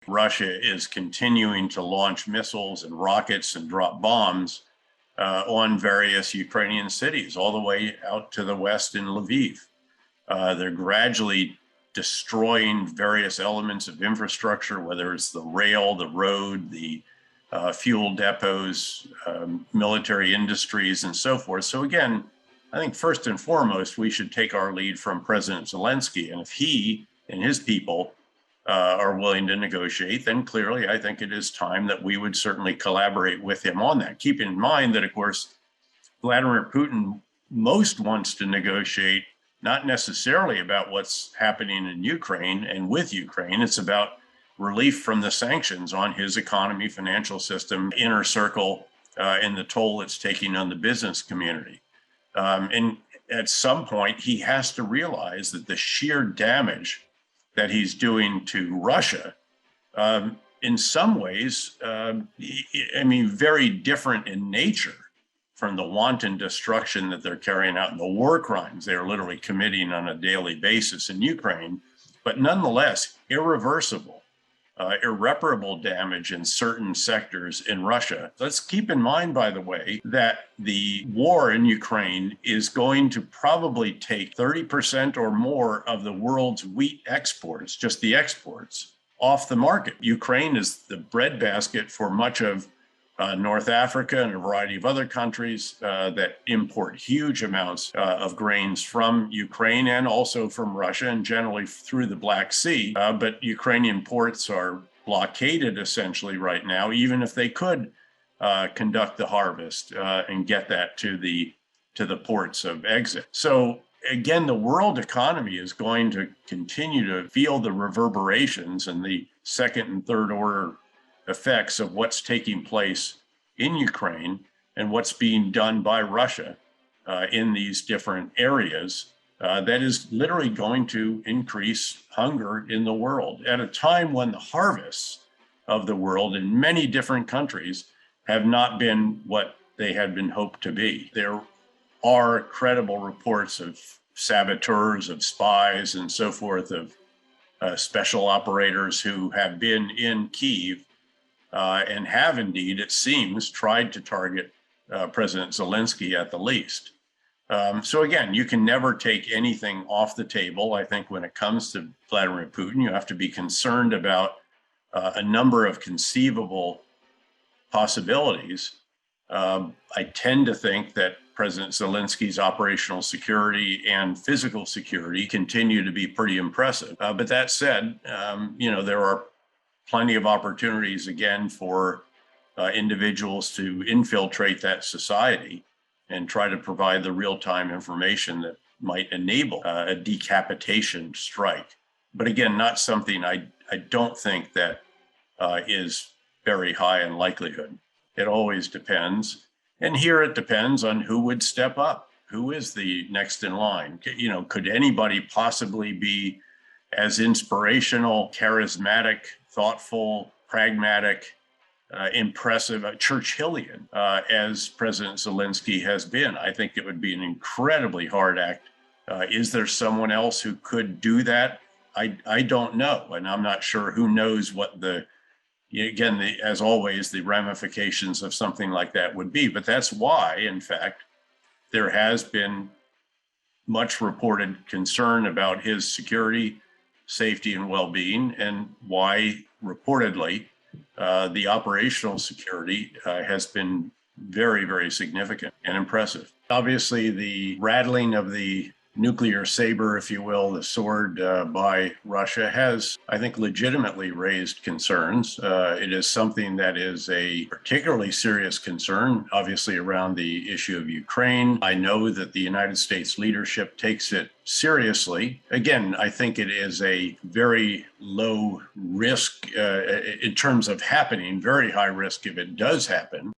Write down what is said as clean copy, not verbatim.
Russia is continuing to launch missiles and rockets and drop bombs on various Ukrainian cities, all the way out to the west in Lviv. They're gradually destroying various elements of infrastructure, whether it's the rail, the road, the fuel depots, military industries, and so forth. So again, I think first and foremost, we should take our lead from President Zelensky. And if he and his people are willing to negotiate, then clearly I think it is time that we would certainly collaborate with him on that. Keep in mind that, of course, Vladimir Putin most wants to negotiate not necessarily about what's happening in Ukraine and with Ukraine. It's about relief from the sanctions on his economy, financial system, inner circle, and the toll it's taking on the business community. And at some point, he has to realize that the sheer damage that he's doing to Russia, in some ways, very different in nature from the wanton destruction that they're carrying out and the war crimes they're literally committing on a daily basis in Ukraine, but nonetheless, irreversible, irreparable damage in certain sectors in Russia. Let's keep in mind, by the way, that the war in Ukraine is going to probably take 30% or more of the world's wheat exports, just the exports, off the market. Ukraine is the breadbasket for much of North Africa and a variety of other countries that import huge amounts of grains from Ukraine and also from Russia and generally through the Black Sea. But Ukrainian ports are blockaded essentially right now, even if they could conduct the harvest and get that to the ports of exit. So again, the world economy is going to continue to feel the reverberations and the second and third order effects of what's taking place in Ukraine and what's being done by Russia in these different areas. That is literally going to increase hunger in the world at a time when the harvests of the world in many different countries have not been what they had been hoped to be. There are credible reports of saboteurs, of spies, and so forth, of special operators who have been in Kyiv and have indeed, it seems, tried to target President Zelensky at the least. So again, you can never take anything off the table. I think when it comes to Vladimir Putin, you have to be concerned about a number of conceivable possibilities. I tend to think that President Zelensky's operational security and physical security continue to be pretty impressive. But that said, there are plenty of opportunities, again, for individuals to infiltrate that society and try to provide the real-time information that might enable a decapitation strike. But again, not something I don't think that is very high in likelihood. It always depends. And here it depends on who would step up. Who is the next in line? Could anybody possibly be as inspirational, charismatic, thoughtful, pragmatic, impressive, Churchillian as President Zelensky has been? I think it would be an incredibly hard act. Is there someone else who could do that? I don't know. And I'm not sure who knows what as always, the ramifications of something like that would be. But that's why, in fact, there has been much reported concern about his security, safety, and well-being, and why reportedly the operational security has been very, very significant and impressive. Obviously, the rattling of the nuclear saber, if you will, the sword by Russia has, I think, legitimately raised concerns. It is something that is a particularly serious concern, obviously, around the issue of Ukraine. I know that the United States leadership takes it seriously. Again, I think it is a very low risk in terms of happening, very high risk if it does happen.